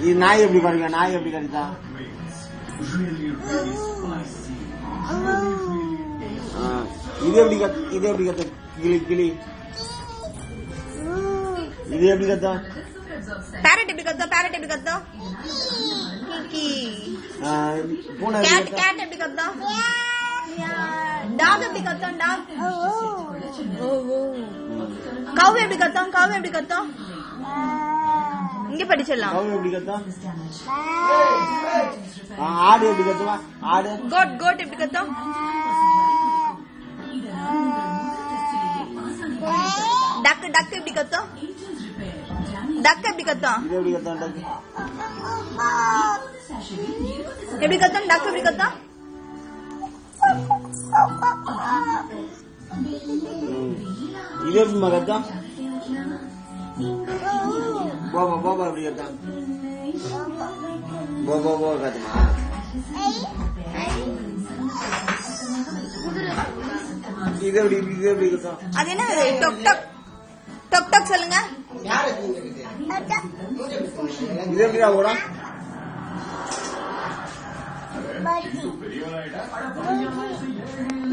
இது நாய் எப்படி பாருங்க, நாய் எப்படி கடிச்சா? இது எப்படி கத்த? கிளி கிளி. இது எப்படி கத்தா? பேரட் எப்படி கத்தா? பேரட் எப்படி கத்தா? கிக்கி. பூனை கேட் எப்படி கத்தா? டாக் எப்படி கத்தா? டாக். கவ் எப்படி கத்தா? கவ் எப்படி கத்தா? இங்க படிச்சிடலாம். கவ் எப்படி கத்தா? ஆடு எப்படி கத்துவா? ஆடு. கோட் கோட் எப்படி கத்தா? டக் டக் எப்படி கத்தா? டக் எப்படி கத்தா? இது எப்படி கத்தா? டக் எப்படி கத்தா? டக் எப்படி கத்தா? இது எப்படி கத்தா? போபா போபா எப்படி கத்தா? போபா போபா கத்துமா? இது எப்படி கத்தா? அது என்ன? டொக் டொக் டொக் டொக் சொல்லுங்க. இது எப்படி ஓடா?